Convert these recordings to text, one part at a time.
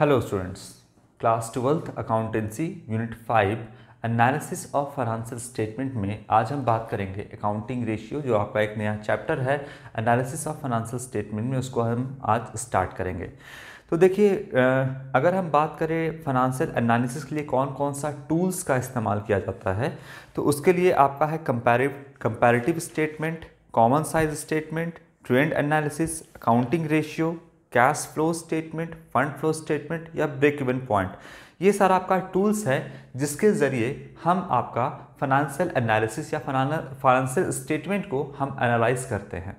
Hello students, class 12th accountancy unit 5 analysis of financial statement में आज हम बात करेंगे अकाउंटिंग रेशियो, जो आपका एक नया चैप्टर है एनालिसिस ऑफ फाइनेंशियल स्टेटमेंट में, उसको हम आज स्टार्ट करेंगे। तो देखिए, अगर हम बात करें फाइनेंशियल एनालिसिस के लिए कौन कौन सा टूल्स का इस्तेमाल किया जाता है, तो उसके लिए आपका है comparative statement, common size statement, trend analysis, accounting ratio, cash flow statement, fund flow statement या ब्रेक इवन पॉइंट। ये सारा आपका टूल्स है जिसके ज़रिए हम आपका फाइनेंशियल एनालिसिस या फाइनेंशियल स्टेटमेंट को हम एनालाइज करते हैं।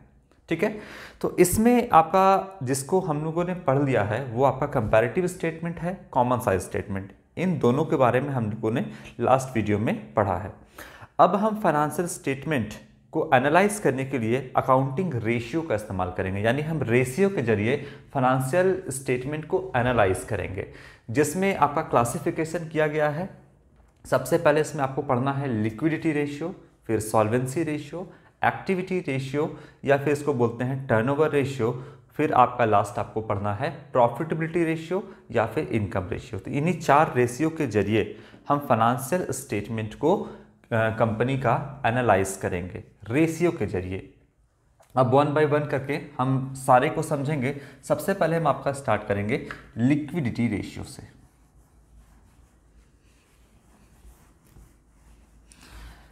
ठीक है, तो इसमें आपका जिसको हम लोगों ने पढ़ लिया है वो आपका कंपैरेटिव स्टेटमेंट है, कॉमन साइज स्टेटमेंट। इन दोनों के बारे में हम लोगों ने लास्ट वीडियो में पढ़ा है। अब हम फाइनेंशियल स्टेटमेंट को एनालाइज करने के लिए अकाउंटिंग रेशियो का इस्तेमाल करेंगे, यानी हम रेशियो के जरिए फाइनेंशियल स्टेटमेंट को एनालाइज करेंगे, जिसमें आपका क्लासिफिकेशन किया गया है। सबसे पहले इसमें आपको पढ़ना है लिक्विडिटी रेशियो, फिर सॉल्वेंसी रेशियो, एक्टिविटी रेशियो या फिर इसको बोलते हैं टर्नओवर रेशियो, फिर आपका लास्ट आपको पढ़ना है प्रॉफिटेबिलिटी रेशियो या फिर इनकम रेशियो। तो इन्हीं 4 रेशियो के जरिए हम फाइनेंशियल स्टेटमेंट को कंपनी का एनालाइज करेंगे रेशियो के जरिए। अब 1 बाय 1 करके हम सारे को समझेंगे। सबसे पहले हम आपका स्टार्ट करेंगे लिक्विडिटी रेशियो से।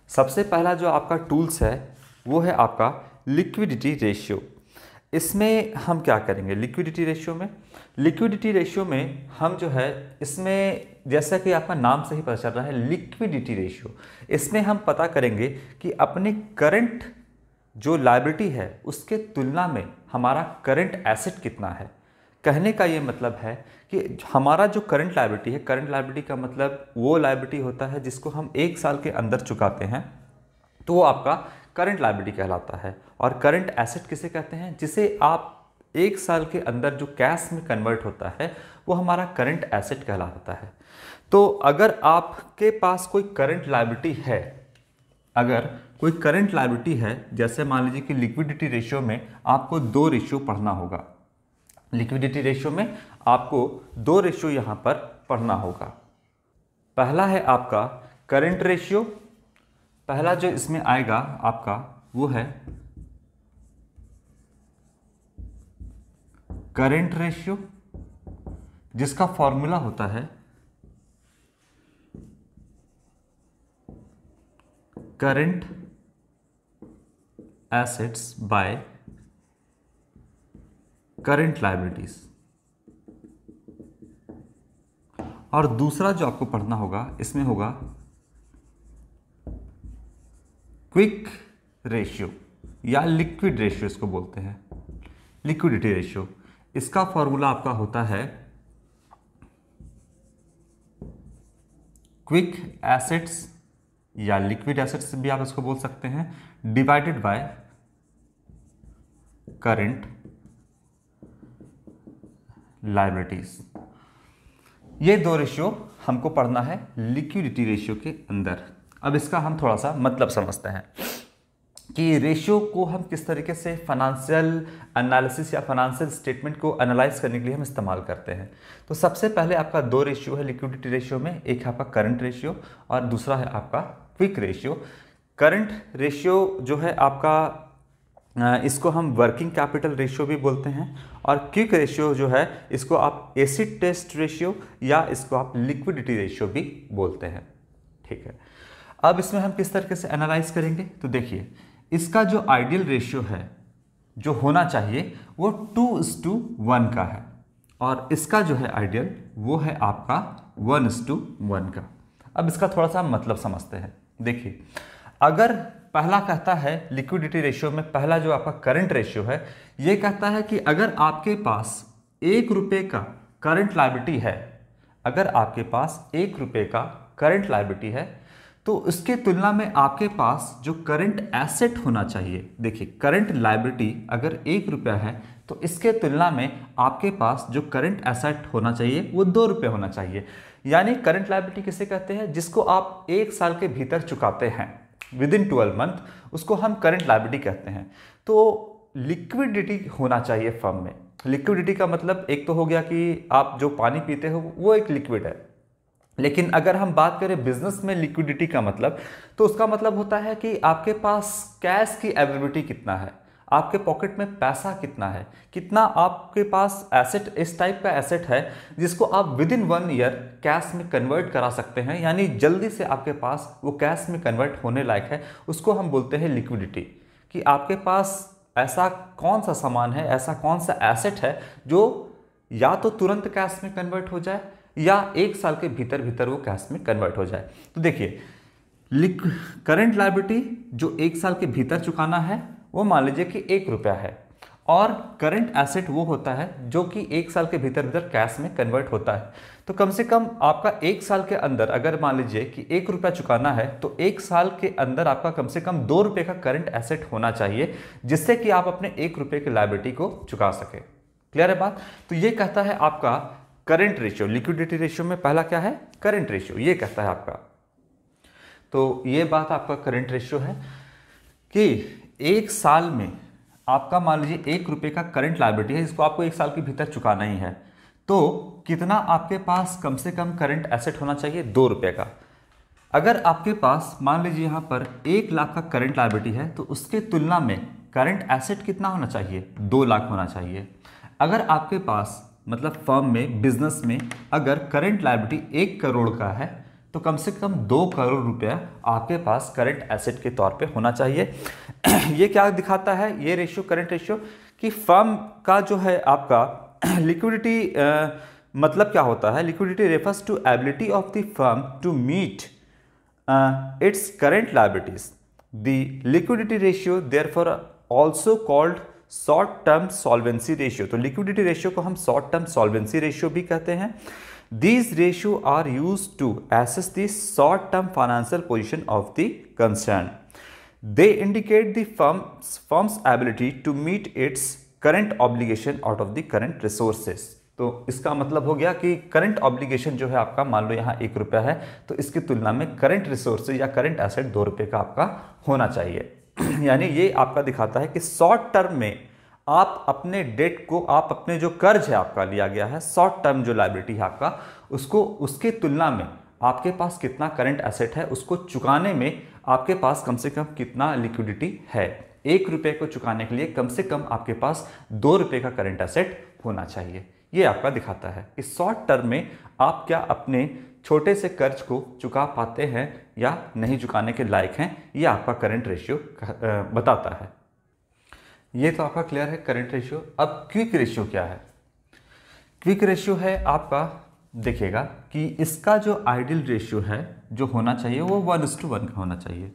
सबसे पहला जो आपका टूल्स है वो है आपका लिक्विडिटी रेशियो। इसमें हम क्या करेंगे लिक्विडिटी रेशियो में हम जो है इसमें, जैसा कि आपका नाम से ही पता चल रहा है लिक्विडिटी रेशियो, इसमें हम पता करेंगे कि अपने करंट जो लायबिलिटी है उसके तुलना में हमारा करंट एसेट कितना है। कहने का ये मतलब है कि हमारा जो करंट लायबिलिटी है, करंट लायबिलिटी का मतलब वो लायबिलिटी होता है जिसको हम 1 साल के अंदर चुकाते हैं, तो वो आपका करंट लायबिलिटी कहलाता है। और करंट एसेट किसे कहते हैं? जिसे आप 1 साल के अंदर जो कैश में कन्वर्ट होता है वो हमारा करंट एसेट कहलाता है। तो अगर आपके पास कोई करंट लायबिलिटी है, अगर कोई करंट लायबिलिटी है, जैसे मान लीजिए कि लिक्विडिटी रेशियो में आपको 2 रेशियो पढ़ना होगा। लिक्विडिटी रेशियो में आपको 2 रेशियो यहां पर पढ़ना होगा। पहला है आपका करंट रेशियो, पहला जो इसमें आएगा आपका वो है करंट रेशियो, जिसका फॉर्मूला होता है current assets by current liabilities. और दूसरा जो आपको पढ़ना होगा इसमें होगा क्विक रेशियो या लिक्विड रेशियो, इसको बोलते हैं लिक्विडिटी रेशियो। इसका फॉर्मूला आपका होता है क्विक एसेट्स या लिक्विड एसेट्स भी आप इसको बोल सकते हैं, डिवाइडेड बाय करंट लायबिलिटीज। ये 2 रेशियो हमको पढ़ना है लिक्विडिटी रेशियो के अंदर। अब इसका हम थोड़ा सा मतलब समझते हैं कि रेशियो को हम किस तरीके से फाइनेंशियल एनालिसिस या फाइनेंशियल स्टेटमेंट को एनालाइज करने के लिए हम इस्तेमाल करते हैं। तो सबसे पहले आपका 2 रेशियो है लिक्विडिटी रेशियो में, एक है आपका करंट रेशियो और दूसरा है आपका क्विक रेशियो। करंट रेशियो जो है आपका, इसको हम वर्किंग कैपिटल रेशियो भी बोलते हैं, और क्विक रेशियो जो है इसको आप एसिड टेस्ट रेशियो या इसको आप लिक्विडिटी रेशियो भी बोलते हैं। ठीक है, अब इसमें हम किस तरीके से एनालाइज करेंगे, तो देखिए इसका जो आइडियल रेशियो है जो होना चाहिए वो 2:1 का है, और इसका जो है आइडियल वो है आपका 1:1 का। अब इसका थोड़ा सा मतलब समझते हैं। देखिए, अगर पहला कहता है लिक्विडिटी रेशियो में, पहला जो आपका करंट रेशियो है ये कहता है कि अगर आपके पास 1 रुपये का करंट लायबिलिटी है, अगर आपके पास 1 रुपये का करंट लायबिलिटी है तो उसके तुलना में आपके पास जो करंट एसेट होना चाहिए, देखिए करंट लायबिलिटी अगर 1 रुपया है तो इसके तुलना में आपके पास जो करंट एसेट होना चाहिए वो 2 रुपये होना चाहिए। यानी करंट लायबिलिटी किसे कहते हैं? जिसको आप 1 साल के भीतर चुकाते हैं, विद इन 12 मंथ, उसको हम करंट लायबिलिटी कहते हैं। तो लिक्विडिटी होना चाहिए फर्म में। लिक्विडिटी का मतलब एक तो हो गया कि आप जो पानी पीते हो वो एक लिक्विड है, लेकिन अगर हम बात करें बिजनेस में लिक्विडिटी का मतलब, तो उसका मतलब होता है कि आपके पास कैश की अवेलेबिलिटी कितना है, आपके पॉकेट में पैसा कितना है, कितना आपके पास एसेट, इस टाइप का एसेट है जिसको आप विद इन 1 ईयर कैश में कन्वर्ट करा सकते हैं, यानी जल्दी से आपके पास वो कैश में कन्वर्ट होने लायक है, उसको हम बोलते हैं लिक्विडिटी। कि आपके पास ऐसा कौन सा सामान है, ऐसा कौन सा एसेट है जो या तो तुरंत कैश में कन्वर्ट हो जाए या 1 साल के भीतर भीतर वो कैश में कन्वर्ट हो जाए। तो देखिए, करंट लायबिलिटी जो 1 साल के भीतर चुकाना है वो मान लीजिए कि 1 रुपया है, और करंट एसेट वो होता है जो कि 1 साल के भीतर भीतर कैश में कन्वर्ट होता है। तो कम से कम आपका 1 साल के अंदर अगर मान लीजिए कि 1 रुपया चुकाना है, तो 1 साल के अंदर आपका कम से कम 2 रुपये का करंट एसेट होना चाहिए, जिससे कि आप अपने 1 रुपये की लायबिलिटी को चुका सके। क्लियर है बात? तो ये कहता है आपका करंट रेशियो। लिक्विडिटी रेशियो में पहला क्या है? करंट रेशियो, ये कहता है आपका। तो ये बात आपका करंट रेशियो है कि 1 साल में आपका मान लीजिए 1 रुपये का करंट लायबिलिटी है, जिसको आपको 1 साल के भीतर चुकाना ही है, तो कितना आपके पास कम से कम करंट एसेट होना चाहिए? 2 रुपये का। अगर आपके पास मान लीजिए यहाँ पर 1 लाख का करंट लायबिलिटी है, तो उसके तुलना में करंट एसेट कितना होना चाहिए? 2 लाख होना चाहिए। अगर आपके पास मतलब फर्म में, बिजनेस में अगर करंट लायबिलिटी 1 करोड़ का है, तो कम से कम 2 करोड़ रुपया आपके पास करंट एसेट के तौर पे होना चाहिए। ये क्या दिखाता है ये रेशियो, करंट रेशियो, कि फर्म का जो है आपका लिक्विडिटी मतलब क्या होता है? Liquidity refers to ability of the firm to meet its current liabilities. The liquidity ratio therefore also called short term solvency ratio. तो लिक्विडिटी रेशियो को हम शॉर्ट टर्म सॉल्वेंसी रेशियो भी कहते हैं। These ratio are used to assess the short-term financial position of the concern. They indicate the firm's ability to meet its current obligation out of the current resources. तो इसका मतलब हो गया कि current obligation जो है आपका, मान लो यहाँ 1 रुपया है, तो इसकी तुलना में करंट रिसोर्सेज या करंट एसेट 2 रुपये का आपका होना चाहिए। यानी ये आपका दिखाता है कि शॉर्ट टर्म में आप अपने डेट को, आप अपने जो कर्ज है आपका लिया गया है, शॉर्ट टर्म जो लायबिलिटी है आपका, उसको, उसके तुलना में आपके पास कितना करंट एसेट है, उसको चुकाने में आपके पास कम से कम कितना लिक्विडिटी है। 1 रुपये को चुकाने के लिए कम से कम आपके पास 2 रुपये का करंट एसेट होना चाहिए। ये आपका दिखाता है कि शॉर्ट टर्म में आप क्या अपने छोटे से कर्ज को चुका पाते हैं या नहीं चुकाने के लायक हैं, ये आपका करंट रेशियो बताता है। ये तो आपका क्लियर है करंट रेशियो। अब क्विक रेशियो क्या है? क्विक रेशियो है आपका, देखिएगा कि इसका जो आइडियल रेशियो है जो होना चाहिए वो 1:1 का होना चाहिए।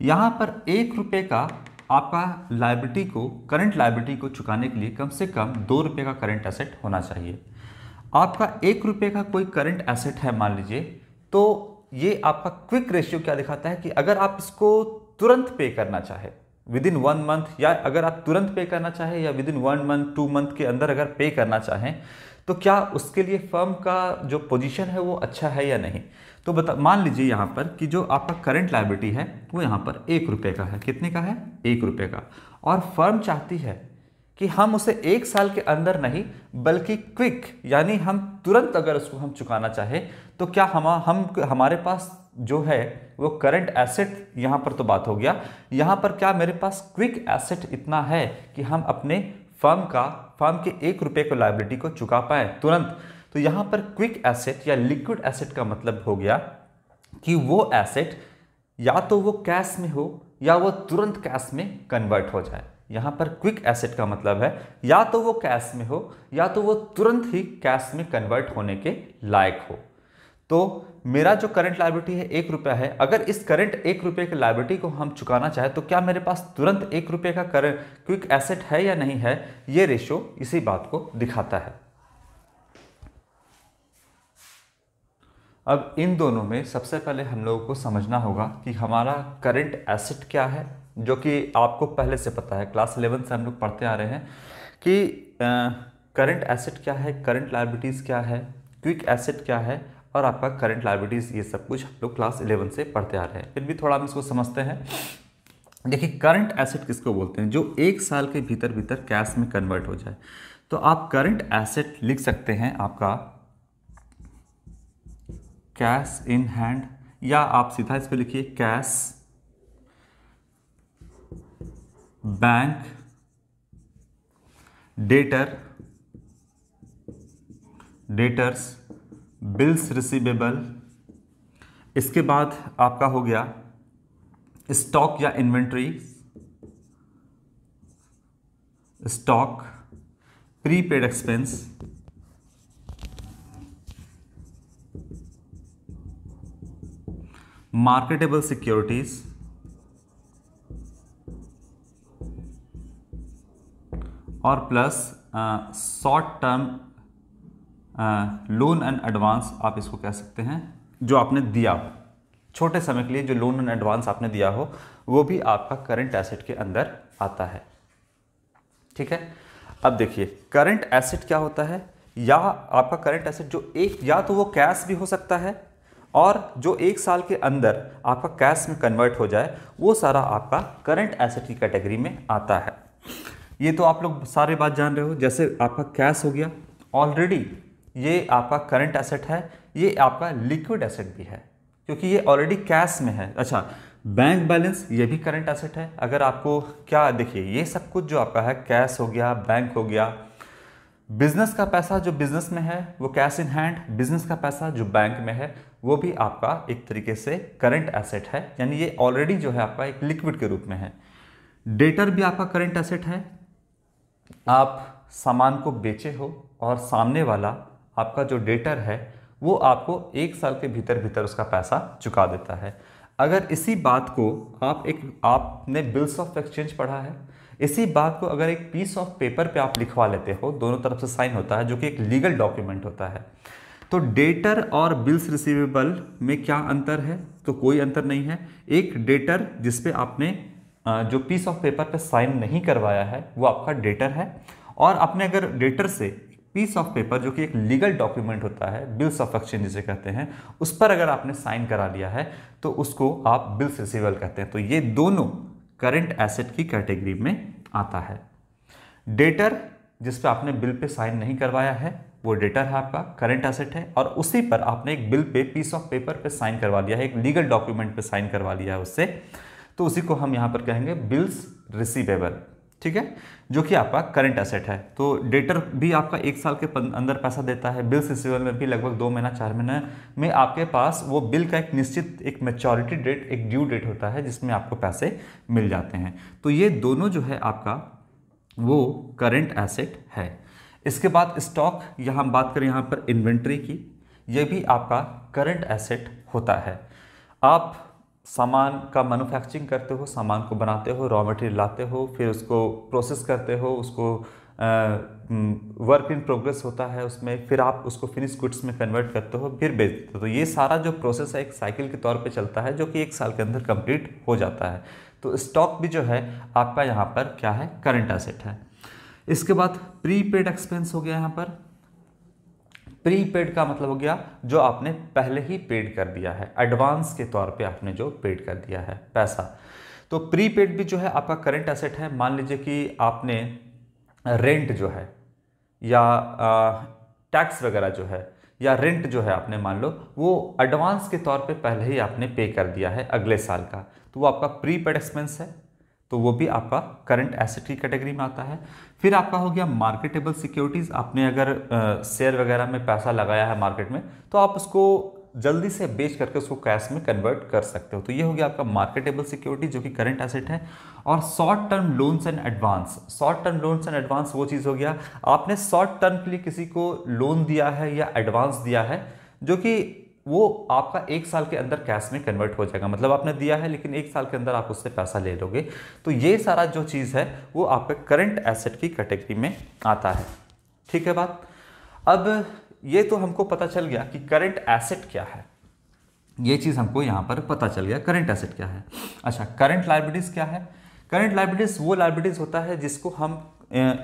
यहाँ पर 1 रुपये का आपका लायबिलिटी को, करंट लायबिलिटी को चुकाने के लिए कम से कम 2 रुपये का करंट एसेट होना चाहिए। आपका 1 रुपये का कोई करंट एसेट है मान लीजिए, तो ये आपका क्विक रेशियो क्या दिखाता है कि अगर आप इसको तुरंत पे करना चाहे, विद इन 1 मंथ, या अगर आप तुरंत पे करना चाहें या विद इन 1 मंथ 2 मंथ के अंदर अगर पे करना चाहें, तो क्या उसके लिए फर्म का जो पोजीशन है वो अच्छा है या नहीं। तो मान लीजिए यहाँ पर कि जो आपका करंट लायबिलिटी है वो यहाँ पर 1 रुपये का है। कितने का है? 1 रुपये का। और फर्म चाहती है कि हम उसे 1 साल के अंदर नहीं बल्कि क्विक, यानी हम तुरंत अगर उसको हम चुकाना चाहें, तो क्या हमारे पास जो है वो करंट एसेट, यहाँ पर तो बात हो गया, यहाँ पर क्या मेरे पास क्विक एसेट इतना है कि हम अपने फर्म के 1 रुपये को लायबिलिटी को चुका पाए तुरंत। तो यहाँ पर क्विक एसेट या लिक्विड एसेट का मतलब हो गया कि वो एसेट या तो वो कैश में हो या वो तुरंत कैश में कन्वर्ट हो जाए। यहाँ पर क्विक एसेट का मतलब है या तो वो कैश में हो या तो वो तुरंत ही कैश में कन्वर्ट होने के लायक हो। तो मेरा जो करंट लायबिलिटी है 1 रुपया है, अगर इस करंट 1 रुपये की लायबिलिटी को हम चुकाना चाहें तो क्या मेरे पास तुरंत 1 रुपये का करंट क्विक एसेट है या नहीं है, ये रेशो इसी बात को दिखाता है। अब इन दोनों में सबसे पहले हम लोगों को समझना होगा कि हमारा करंट एसेट क्या है, जो कि आपको पहले से पता है, क्लास 11 से हम लोग पढ़ते आ रहे हैं कि करंट एसेट क्या है, करंट लायबिलिटीज़ क्या है, क्विक एसेट क्या है, और आपका करंट लायबिलिटीज़, ये सब कुछ हम लोग क्लास 11 से पढ़ते आ रहे हैं। फिर भी थोड़ा हम इसको समझते हैं। देखिए करंट एसेट किसको बोलते हैं, जो एक साल के भीतर भीतर कैश में कन्वर्ट हो जाए। तो आप करंट एसेट लिख सकते हैं आपका कैश इन हैंड, या आप सीधा इस पे लिखिए cash bank debtors bills receivable. इसके बाद आपका हो गया स्टॉक या inventory, stock, prepaid expense, marketable securities, और plus short term loan and advance, आप इसको कह सकते हैं, जो आपने दिया हो छोटे समय के लिए, जो लोन एंड एडवांस आपने दिया हो वो भी आपका करंट एसेट के अंदर आता है। ठीक है, अब देखिए करंट एसेट क्या होता है, या आपका करंट एसेट जो एक, या तो वो कैश भी हो सकता है, और जो एक साल के अंदर आपका कैश में कन्वर्ट हो जाए वो सारा आपका करंट एसेट की कैटेगरी में आता है। ये तो आप लोग सारे बात जान रहे हो। जैसे आपका कैश हो गया, ऑलरेडी ये आपका करंट एसेट है, ये आपका लिक्विड एसेट भी है क्योंकि ये ऑलरेडी कैश में है। अच्छा, बैंक बैलेंस ये भी करंट एसेट है। अगर आपको क्या, देखिए ये सब कुछ जो आपका है, कैश हो गया, बैंक हो गया, बिजनेस का पैसा जो बिजनेस में है वो कैश इन हैंड, बिजनेस का पैसा जो बैंक में है वो भी आपका एक तरीके से करंट एसेट है, यानी ये ऑलरेडी जो है आपका एक लिक्विड के रूप में है। डेटर भी आपका करंट एसेट है। आप सामान को बेचे हो और सामने वाला आपका जो डेटर है वो आपको एक साल के भीतर भीतर उसका पैसा चुका देता है। अगर इसी बात को आपने बिल्स ऑफ एक्सचेंज पढ़ा है, इसी बात को अगर एक पीस ऑफ पेपर पे आप लिखवा लेते हो, दोनों तरफ से साइन होता है, जो कि एक लीगल डॉक्यूमेंट होता है। तो डेटर और बिल्स रिसीवेबल में क्या अंतर है, तो कोई अंतर नहीं है। एक डेटर जिसपे आपने जो पीस ऑफ पेपर पे साइन नहीं करवाया है वो आपका डेटर है, और आपने अगर डेटर से पीस ऑफ पेपर जो कि एक लीगल डॉक्यूमेंट होता है, बिल्स ऑफ एक्सचेंज जिसे कहते हैं, उस पर अगर आपने साइन करा लिया है तो उसको आप बिल्स रिसीवेबल कहते हैं। तो ये दोनों करंट एसेट की कैटेगरी में आता है। डेटर जिस पे आपने बिल पे साइन नहीं करवाया है वो डेटर है, आपका करंट एसेट है, और उसी पर आपने एक बिल पे पीस ऑफ पेपर पे साइन करवा लिया है, एक लीगल डॉक्यूमेंट पे साइन करवा लिया है उससे, तो उसी को हम यहां पर कहेंगे बिल्स रिसीवेबल। ठीक है, जो कि आपका करंट एसेट है। तो डेटर भी आपका एक साल के अंदर पैसा देता है, बिल्स रिसीवेबल में भी लगभग 2 महीना 4 महीने में आपके पास वो बिल का एक निश्चित एक मैच्योरिटी डेट, एक ड्यू डेट होता है जिसमें आपको पैसे मिल जाते हैं। तो ये दोनों जो है आपका वो करंट एसेट है। इसके बाद स्टॉक, यहाँ हम बात करें यहाँ पर इन्वेंट्री की, ये भी आपका करंट एसेट होता है। आप सामान का मैन्युफैक्चरिंग करते हो, सामान को बनाते हो, रॉ मटेरियल लाते हो, फिर उसको प्रोसेस करते हो, उसको वर्क इन प्रोग्रेस होता है उसमें, फिर आप उसको फिनिश गुड्स में कन्वर्ट करते हो, फिर बेचते हो। तो ये सारा जो प्रोसेस है एक साइकिल के तौर पे चलता है जो कि एक साल के अंदर कंप्लीट हो जाता है। तो स्टॉक भी जो है आपका यहाँ पर क्या है, करंट एसेट है। इसके बाद प्रीपेड एक्सपेंस हो गया। यहाँ पर प्रीपेड का मतलब हो गया जो आपने पहले ही पेड कर दिया है, एडवांस के तौर पे आपने जो पेड कर दिया है पैसा। तो प्रीपेड भी जो है आपका करंट एसेट है। मान लीजिए कि आपने रेंट जो है या टैक्स वगैरह जो है या रेंट जो है आपने मान लो वो एडवांस के तौर पे पहले ही आपने पे कर दिया है अगले साल का, तो वो आपका प्रीपेड एक्सपेंस है, तो वो भी आपका करंट एसेट की कैटेगरी में आता है। फिर आपका हो गया मार्केटेबल सिक्योरिटीज़। आपने अगर शेयर वगैरह में पैसा लगाया है मार्केट में, तो आप उसको जल्दी से बेच करके उसको कैश में कन्वर्ट कर सकते हो। तो ये हो गया आपका मार्केटेबल सिक्योरिटी जो कि करंट एसेट है। और short term loans and advance, short term loans and advance वो चीज़ हो गया, आपने शॉर्ट टर्म के लिए किसी को लोन दिया है या एडवांस दिया है, जो कि वो आपका एक साल के अंदर कैश में कन्वर्ट हो जाएगा। मतलब आपने दिया है लेकिन एक साल के अंदर आप उससे पैसा ले लोगे। तो ये सारा जो चीज़ है वो आपका करंट एसेट की कैटेगरी में आता है। ठीक है बात। अब ये तो हमको पता चल गया कि करंट एसेट क्या है, ये चीज़ हमको यहाँ पर पता चल गया करंट एसेट क्या है। अच्छा, करंट लायबिलिटीज़ क्या है? करंट लायबिलिटीज़ वो लायबिलिटीज़ होता है जिसको हम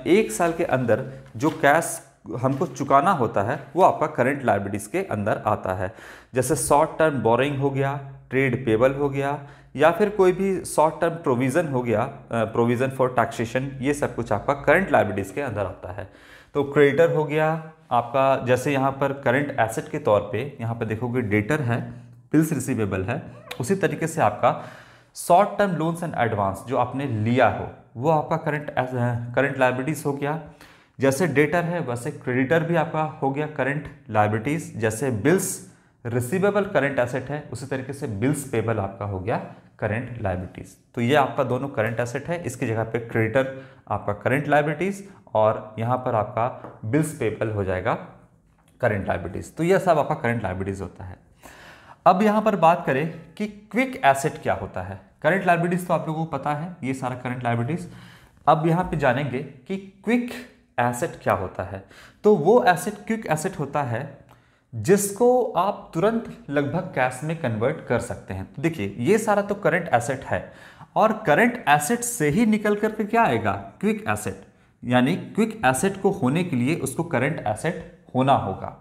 एक साल के अंदर जो कैश हमको चुकाना होता है वो आपका करंट लायबिलिटीज़ के अंदर आता है। जैसे शॉर्ट टर्म बोरिंग हो गया, ट्रेड पेबल हो गया, या फिर कोई भी शॉर्ट टर्म प्रोविज़न हो गया, प्रोविज़न फॉर टैक्सेशन, ये सब कुछ आपका करंट लायबिलिटीज़ के अंदर आता है। तो क्रेडिटर हो गया आपका, जैसे यहाँ पर करंट एसेट के तौर पे यहाँ पर देखोगे डेटर है, बिल्स रिसीवेबल है, उसी तरीके से आपका short term loans and advance जो आपने लिया हो वो आपका करंट लायबिलिटीज़ हो गया। जैसे डेटर है वैसे क्रेडिटर भी आपका हो गया करंट लायबिलिटीज़। जैसे बिल्स रिसीवेबल करंट एसेट है, उसी तरीके से बिल्स पेबल आपका हो गया करंट लायबिलिटीज़। तो ये आपका दोनों करंट एसेट है, इसकी जगह पे क्रेडिटर आपका करंट लायबिलिटीज़ और यहाँ पर आपका बिल्स पेबल हो जाएगा करंट लायबिलिटीज़। तो यह सब आपका करंट लायबिलिटीज़ होता है। अब यहाँ पर बात करें कि क्विक एसेट क्या होता है। करंट लायबिलिटीज़ तो आप लोगों को पता है, ये सारा करंट लायबिलिटीज़। अब यहाँ पे जानेंगे कि क्विक एसेट क्या होता है। तो वो एसेट क्विक एसेट होता है जिसको आप तुरंत लगभग कैश में कन्वर्ट कर सकते हैं। तो देखिए ये सारा तो करंट एसेट है और करंट एसेट से ही निकल कर के क्या आएगा, क्विक एसेट। यानी क्विक एसेट को होने के लिए उसको करंट एसेट होना होगा।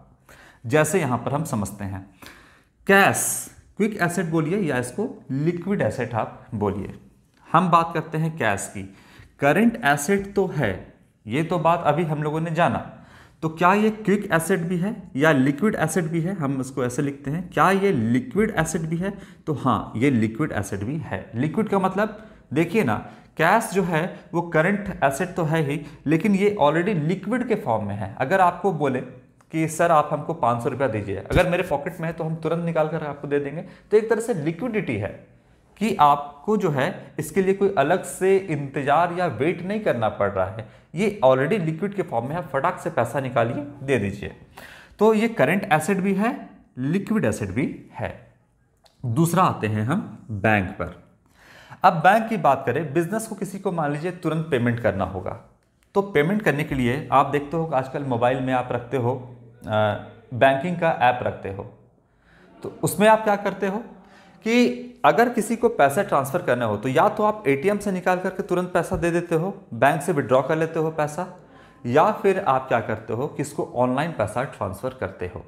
जैसे यहां पर हम समझते हैं कैश क्विक एसेट बोलिए या इसको लिक्विड एसेट आप बोलिए। हम बात करते हैं कैश की। करंट एसेट तो है, ये तो बात अभी हम लोगों ने जाना। तो क्या ये क्विक एसेट भी है या लिक्विड एसेट भी है, हम इसको ऐसे लिखते हैं, क्या ये लिक्विड एसेट भी है? तो हाँ, ये लिक्विड एसेट भी है। लिक्विड का मतलब देखिए ना, कैश जो है वो करंट एसेट तो है ही, लेकिन ये ऑलरेडी लिक्विड के फॉर्म में है। अगर आपको बोले कि सर आप हमको 500 रुपया दीजिए, अगर मेरे पॉकेट में है तो हम तुरंत निकाल कर आपको दे देंगे, तो एक तरह से लिक्विडिटी है कि आपको जो है इसके लिए कोई अलग से इंतजार या वेट नहीं करना पड़ रहा है, ये ऑलरेडी लिक्विड के फॉर्म में है, फटाक से पैसा निकालिए दे दीजिए। तो ये करंट एसेट भी है, लिक्विड एसेट भी है। दूसरा आते हैं हम बैंक पर। अब बैंक की बात करें, बिजनेस को किसी को मान लीजिए तुरंत पेमेंट करना होगा, तो पेमेंट करने के लिए आप देखते हो आजकल मोबाइल में आप रखते हो बैंकिंग का ऐप रखते हो। तो उसमें आप क्या करते हो कि अगर किसी को पैसा ट्रांसफर करना हो तो या तो आप एटीएम से निकाल करके तुरंत पैसा दे देते हो, बैंक से विड्रॉ कर लेते हो पैसा, या फिर आप क्या करते हो कि इसको ऑनलाइन पैसा ट्रांसफर करते हो।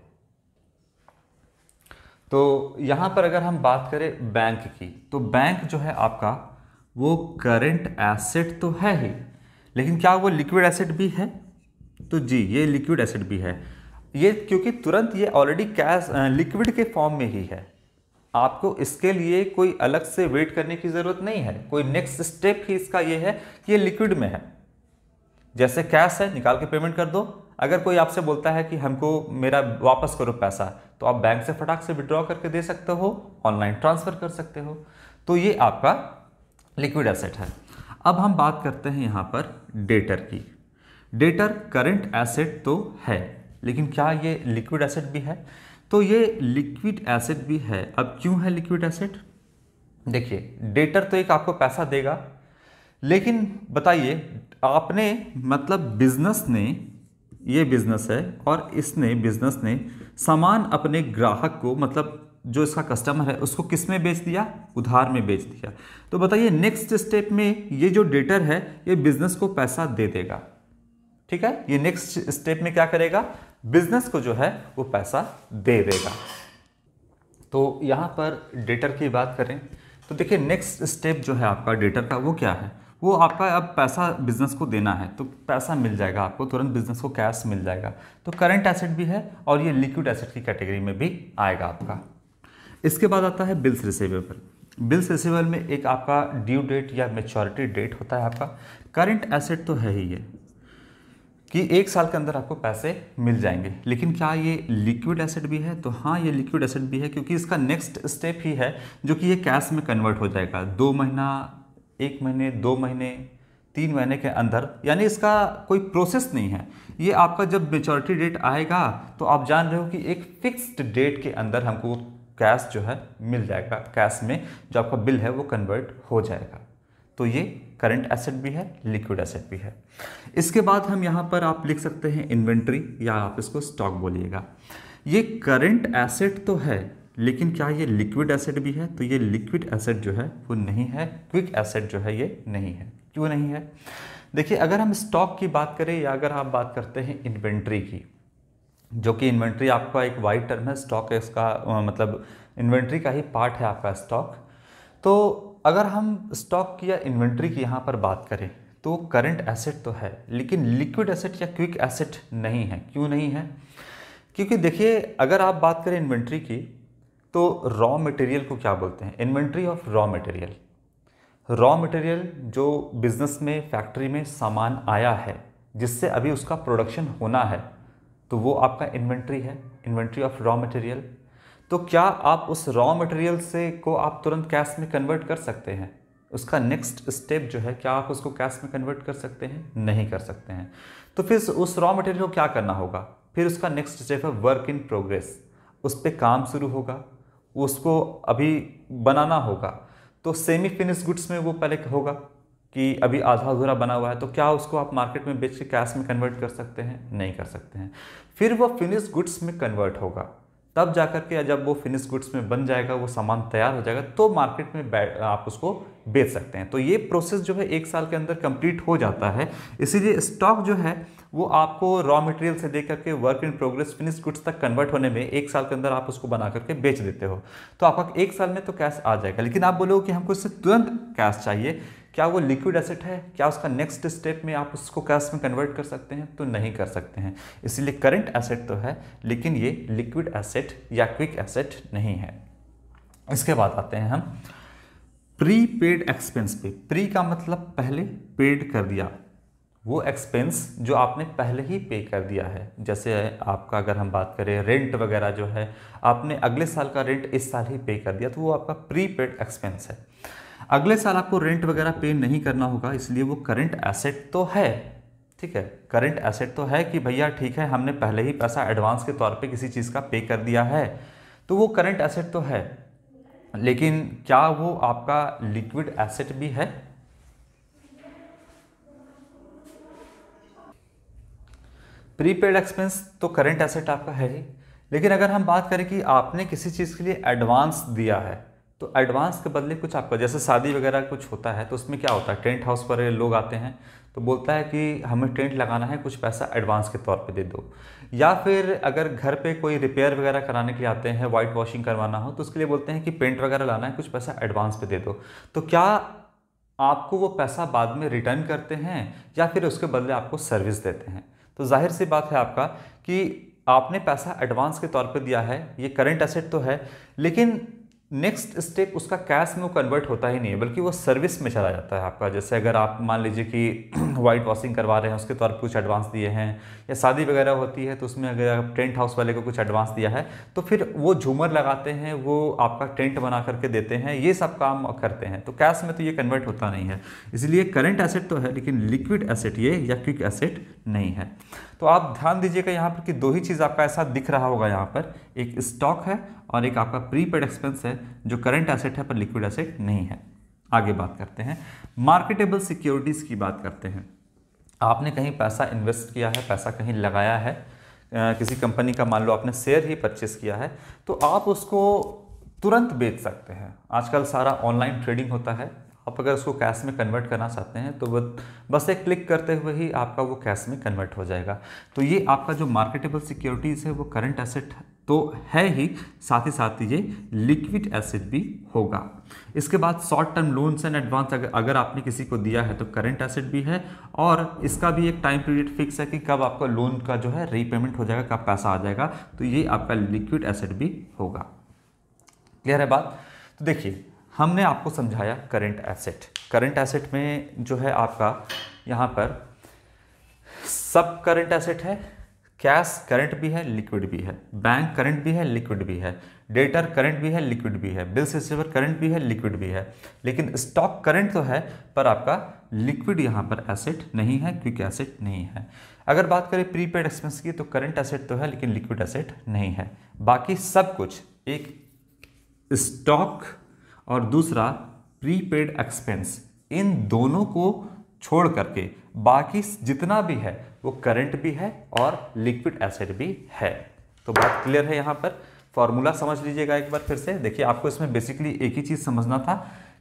तो यहां पर अगर हम बात करें बैंक की, तो बैंक जो है आपका वो करंट एसेट तो है ही, लेकिन क्या वो लिक्विड एसेट भी है? तो जी, ये लिक्विड एसेट भी है। ये क्योंकि तुरंत ये ऑलरेडी कैश लिक्विड के फॉर्म में ही है, आपको इसके लिए कोई अलग से वेट करने की ज़रूरत नहीं है। कोई नेक्स्ट स्टेप ही इसका ये है कि ये लिक्विड में है। जैसे कैश है, निकाल के पेमेंट कर दो। अगर कोई आपसे बोलता है कि हमको मेरा वापस करो पैसा, तो आप बैंक से फटाक से विड्रॉ करके दे सकते हो, ऑनलाइन ट्रांसफ़र कर सकते हो। तो ये आपका लिक्विड एसेट है। अब हम बात करते हैं यहाँ पर डेटर की। डेटर करंट एसेट तो है, लेकिन क्या ये लिक्विड एसेट भी है? तो ये लिक्विड एसेट भी है। अब क्यों है लिक्विड एसेट? देखिए, डेटर तो एक आपको पैसा देगा, लेकिन बताइए आपने मतलब बिजनेस ने, ये बिजनेस है और इसने बिजनेस ने सामान अपने ग्राहक को, मतलब जो इसका कस्टमर है उसको किस में बेच दिया? उधार में बेच दिया। तो बताइए नेक्स्ट स्टेप में ये जो डेटर है ये बिजनेस को पैसा दे देगा, ठीक है? ये नेक्स्ट स्टेप में क्या करेगा? बिजनेस को जो है वो पैसा दे देगा। तो यहां पर डेटर की बात करें तो देखिए नेक्स्ट स्टेप जो है आपका डेटर का वो क्या है? वो आपका अब पैसा बिजनेस को देना है, तो पैसा मिल जाएगा आपको तुरंत, बिजनेस को कैश मिल जाएगा। तो करंट एसेट भी है और ये लिक्विड एसेट की कैटेगरी में भी आएगा आपका। इसके बाद आता है बिल्स रिसीवेबल। बिल्स रिसीवेबल में एक आपका ड्यू डेट या मैच्योरिटी डेट होता है आपका। करंट एसेट तो है ही ये कि 1 साल के अंदर आपको पैसे मिल जाएंगे, लेकिन क्या ये लिक्विड एसेट भी है? तो हाँ, ये लिक्विड एसेट भी है, क्योंकि इसका नेक्स्ट स्टेप ही है जो कि ये कैश में कन्वर्ट हो जाएगा 2 महीना, 1 महीने, 2 महीने, 3 महीने के अंदर। यानी इसका कोई प्रोसेस नहीं है। ये आपका जब मैच्योरिटी डेट आएगा तो आप जान रहे हो कि एक फिक्स्ड डेट के अंदर हमको कैश जो है मिल जाएगा, कैश में जो आपका बिल है वो कन्वर्ट हो जाएगा। तो ये करंट एसेट भी है, लिक्विड एसेट भी है। इसके बाद हम यहाँ पर आप लिख सकते हैं इन्वेंट्री, या आप इसको स्टॉक बोलिएगा। ये करंट एसेट तो है, लेकिन क्या ये लिक्विड एसेट भी है? तो ये लिक्विड एसेट जो है वो नहीं है, क्विक एसेट जो है ये नहीं है। क्यों नहीं है? देखिए, अगर हम स्टॉक की बात करें या अगर आप बात करते हैं इन्वेंट्री की, जो कि इन्वेंट्री आपका एक वाइड टर्म है, स्टॉक है इसका मतलब इन्वेंट्री का ही पार्ट है आपका स्टॉक। तो अगर हम स्टॉक की या इन्वेंट्री की यहाँ पर बात करें तो करंट एसेट तो है, लेकिन लिक्विड एसेट या क्विक एसेट नहीं है। क्यों नहीं है? क्योंकि देखिए, अगर आप बात करें इन्वेंट्री की तो रॉ मटेरियल को क्या बोलते हैं? Inventory of raw material. Raw material जो बिजनेस में, फैक्ट्री में सामान आया है जिससे अभी उसका प्रोडक्शन होना है, तो वो आपका इन्वेंट्री है, इन्वेंट्री ऑफ रॉ मटेरियल। तो क्या आप उस रॉ मटेरियल से को आप तुरंत कैश में कन्वर्ट कर सकते हैं? उसका नेक्स्ट स्टेप जो है, क्या आप उसको कैश में कन्वर्ट कर सकते हैं? नहीं कर सकते हैं। तो फिर उस रॉ मटेरियल को क्या करना होगा? फिर उसका नेक्स्ट स्टेप है वर्क इन प्रोग्रेस। उस पर काम शुरू होगा, उसको अभी बनाना होगा। तो सेमी फिनिश गुड्स में वो पहले होगा कि अभी आधा अधूरा बना हुआ है, तो क्या उसको आप मार्केट में बेच के कैश में कन्वर्ट कर सकते हैं? नहीं कर सकते हैं। फिर वो फिनिश गुड्स में कन्वर्ट होगा, तब जाकर के जब वो फिनिश गुड्स में बन जाएगा, वो सामान तैयार हो जाएगा, तो मार्केट में आप उसको बेच सकते हैं। तो ये प्रोसेस जो है 1 साल के अंदर कंप्लीट हो जाता है। इसीलिए स्टॉक जो है वो आपको रॉ मटेरियल से देकर के work in progress finish goods तक कन्वर्ट होने में 1 साल के अंदर आप उसको बना करके बेच देते हो, तो आपका 1 साल में तो कैश आ जाएगा। लेकिन आप बोलोगे कि हमको इससे तुरंत कैश चाहिए, क्या वो लिक्विड एसेट है? क्या उसका नेक्स्ट स्टेप में आप उसको कैश में कन्वर्ट कर सकते हैं? तो नहीं कर सकते हैं। इसलिए करंट एसेट तो है, लेकिन ये लिक्विड एसेट या क्विक एसेट नहीं है। इसके बाद आते हैं हम प्री पेड एक्सपेंस पे। प्री का मतलब पहले, पेड कर दिया, वो एक्सपेंस जो आपने पहले ही पे कर दिया है। जैसे आपका अगर हम बात करें रेंट वगैरह जो है, आपने अगले साल का रेंट इस साल ही पे कर दिया, तो वो आपका प्री पेड एक्सपेंस है। अगले साल आपको रेंट वगैरह पे नहीं करना होगा, इसलिए वो करंट एसेट तो है। ठीक है, करंट एसेट तो है कि भैया ठीक है, हमने पहले ही पैसा एडवांस के तौर पे किसी चीज़ का पे कर दिया है, तो वो करंट एसेट तो है। लेकिन क्या वो आपका लिक्विड एसेट भी है? प्रीपेड एक्सपेंस तो करंट एसेट आपका है ही, लेकिन अगर हम बात करें कि आपने किसी चीज़ के लिए एडवांस दिया है, तो एडवांस के बदले कुछ आपका, जैसे शादी वगैरह कुछ होता है तो उसमें क्या होता है, टेंट हाउस पर लोग आते हैं तो बोलता है कि हमें टेंट लगाना है, कुछ पैसा एडवांस के तौर पे दे दो। या फिर अगर घर पे कोई रिपेयर वगैरह कराने के लिए आते हैं, वाइट वॉशिंग करवाना हो, तो उसके लिए बोलते हैं कि पेंट वगैरह लाना है, कुछ पैसा एडवांस पे दे दो। तो क्या आपको वो पैसा बाद में रिटर्न करते हैं या फिर उसके बदले आपको सर्विस देते हैं? तो जाहिर सी बात है आपका कि आपने पैसा एडवांस के तौर पे दिया है, ये करंट एसेट तो है, लेकिन नेक्स्ट स्टेप उसका कैश में वो कन्वर्ट होता ही नहीं है, बल्कि वो सर्विस में चला जाता है आपका। जैसे अगर आप मान लीजिए कि वाइट वॉशिंग करवा रहे हैं, उसके तौर पर कुछ एडवांस दिए हैं, या शादी वगैरह होती है तो उसमें अगर आप टेंट हाउस वाले को कुछ एडवांस दिया है, तो फिर वो झूमर लगाते हैं, वो आपका टेंट बना करके देते हैं, ये सब काम करते हैं, तो कैश में तो ये कन्वर्ट होता नहीं है। इसलिए करंट एसेट तो है, लेकिन लिक्विड एसेट ये या क्विक एसेट नहीं है। तो आप ध्यान दीजिएगा यहाँ पर कि 2 ही चीज़ आपका ऐसा दिख रहा होगा यहाँ पर, एक स्टॉक है और एक आपका प्रीपेड एक्सपेंस है, जो करंट एसेट है पर लिक्विड एसेट नहीं है। आगे बात करते हैं, मार्केटेबल सिक्योरिटीज़ की बात करते हैं। आपने कहीं पैसा इन्वेस्ट किया है, पैसा कहीं लगाया है, किसी कंपनी का मान लो आपने शेयर ही परचेस किया है, तो आप उसको तुरंत बेच सकते हैं। आजकल सारा ऑनलाइन ट्रेडिंग होता है, आप अगर उसको कैश में कन्वर्ट करना चाहते हैं तो बस एक क्लिक करते हुए ही आपका वो कैश में कन्वर्ट हो जाएगा। तो ये आपका जो मार्केटेबल सिक्योरिटीज़ है वो करंट एसेट तो है ही, साथ ही साथ ये लिक्विड एसेट भी होगा। इसके बाद short term loans and advance अगर आपने किसी को दिया है तो करंट एसेट भी है, और इसका भी एक टाइम पीरियड फिक्स है कि कब आपका लोन का जो है रीपेमेंट हो जाएगा, कब पैसा आ जाएगा, तो ये आपका लिक्विड एसेट भी होगा। क्लियर है बात? तो देखिए, हमने आपको समझाया करंट एसेट। करंट एसेट में जो है आपका यहाँ पर सब करंट एसेट है, कैश करंट भी है, लिक्विड भी है, बैंक करंट भी है, लिक्विड भी है, डेटर करंट भी है, लिक्विड भी है, बिल्स रिसीवर करंट भी है, लिक्विड भी है। लेकिन स्टॉक करंट तो है पर आपका लिक्विड यहाँ पर एसेट नहीं है, क्विक एसेट नहीं है। अगर बात करें प्रीपेड एक्सपेंस की, तो करंट एसेट तो है लेकिन लिक्विड एसेट नहीं है। बाकी सब कुछ, एक स्टॉक और दूसरा प्रीपेड एक्सपेंस, इन दोनों को छोड़ करके बाकी जितना भी है वो करंट भी है और लिक्विड एसेट भी है। तो बात क्लियर है? यहाँ पर फॉर्मूला समझ लीजिएगा एक बार फिर से। देखिए, आपको इसमें बेसिकली एक ही चीज़ समझना था,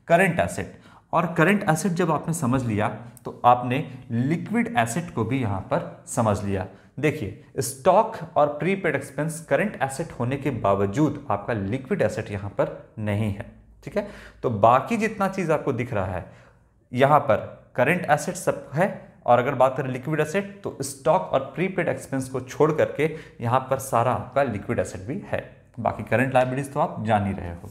करंट एसेट। और करंट एसेट जब आपने समझ लिया तो आपने लिक्विड एसेट को भी यहाँ पर समझ लिया। देखिए, स्टॉक और प्रीपेड एक्सपेंस करंट एसेट होने के बावजूद आपका लिक्विड एसेट यहाँ पर नहीं है। ठीक है। तो बाकी जितना चीज़ आपको दिख रहा है यहाँ पर करंट एसेट सब है, और अगर बात करें लिक्विड एसेट तो स्टॉक और प्रीपेड एक्सपेंस को छोड़ करके यहाँ पर सारा आपका लिक्विड एसेट भी है। बाकी करंट लायबिलिटीज तो आप जान ही रहे हो,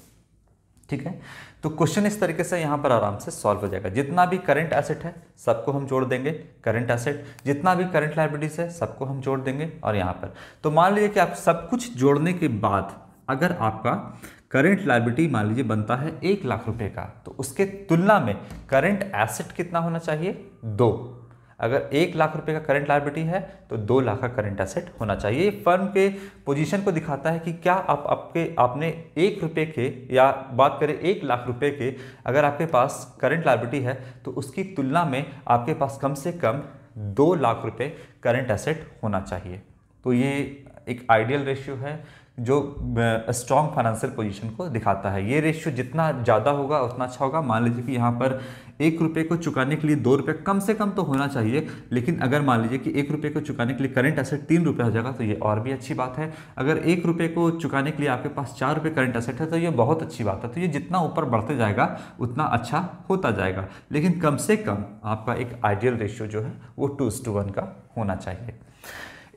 ठीक है। तो क्वेश्चन इस तरीके से यहाँ पर आराम से सॉल्व हो जाएगा। जितना भी करंट एसेट है सबको हम जोड़ देंगे, करंट एसेट, जितना भी करंट लायबिलिटीज है सबको हम जोड़ देंगे। और यहाँ पर तो मान लीजिए कि आप सब कुछ जोड़ने के बाद अगर आपका करंट लायबिलिटी मान लीजिए बनता है 1 लाख रुपए का, तो उसके तुलना में करंट एसेट कितना होना चाहिए? 2। अगर 1 लाख रुपए का करंट लायबिलिटी है तो 2 लाख का करंट एसेट होना चाहिए। फर्म के पोजीशन को दिखाता है कि क्या आपने 1 रुपए के, या बात करें 1 लाख रुपए के, अगर आपके पास करंट लायबिलिटी है तो उसकी तुलना में आपके पास कम से कम 2 लाख रुपए करंट एसेट होना चाहिए। तो ये एक आइडियल रेशियो है जो स्ट्रॉन्ग फाइनेंशियल पोजीशन को दिखाता है। ये रेशियो जितना ज़्यादा होगा उतना अच्छा होगा। मान लीजिए कि यहाँ पर 1 रुपये को चुकाने के लिए 2 रुपये कम से कम तो होना चाहिए, लेकिन अगर मान लीजिए कि 1 रुपये को चुकाने के लिए करंट एसेट 3 रुपये हो जाएगा तो ये और भी अच्छी बात है। अगर 1 रुपये को चुकाने के लिए आपके पास 4 रुपये करंट एसेट है तो ये बहुत अच्छी बात है। तो ये जितना ऊपर बढ़ते जाएगा उतना अच्छा होता जाएगा, लेकिन कम से कम आपका एक आइडियल रेशियो जो है वो 2:1 का होना चाहिए।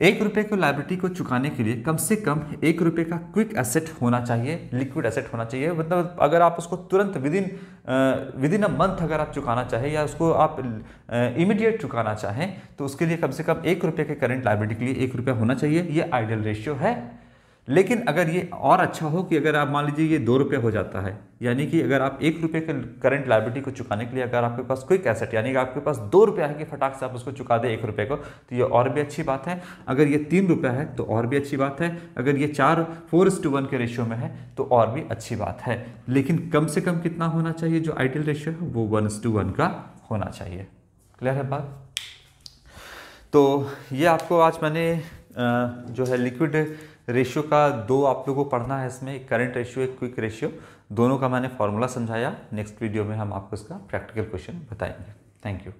1 रुपये को लायबिलिटी को चुकाने के लिए कम से कम 1 रुपये का क्विक एसेट होना चाहिए, लिक्विड एसेट होना चाहिए। मतलब अगर आप उसको तुरंत विदिन अ मंथ अगर आप चुकाना चाहें या उसको आप इमीडिएट चुकाना चाहें तो उसके लिए कम से कम 1 रुपये के करंट लायबिलिटी के लिए 1 रुपया होना चाहिए। ये आइडियल रेशियो है। लेकिन अगर ये और अच्छा हो कि अगर आप मान लीजिए ये 2 रुपये हो जाता है, यानी कि अगर आप 1 रुपये के करंट लायबिलिटी को चुकाने के लिए अगर आपके पास क्विक एसेट यानी कि आपके पास 2 रुपया है कि फटाक से आप उसको चुका दें 1 रुपये को, तो ये और भी अच्छी बात है। अगर ये 3 रुपया है तो और भी अच्छी बात है। अगर ये 4:1 के रेशियो में है तो और भी अच्छी बात है। लेकिन कम से कम कितना होना चाहिए? जो आइडियल रेशियो है वो 1:1 का होना चाहिए। क्लियर है बात? तो ये आपको आज मैंने जो है लिक्विड रेशियो का 2 आप लोगों को पढ़ना है। इसमें एक करंट रेशियो, एक क्विक रेशियो, दोनों का मैंने फॉर्मूला समझाया। नेक्स्ट वीडियो में हम आपको इसका प्रैक्टिकल क्वेश्चन बताएंगे। Thank you.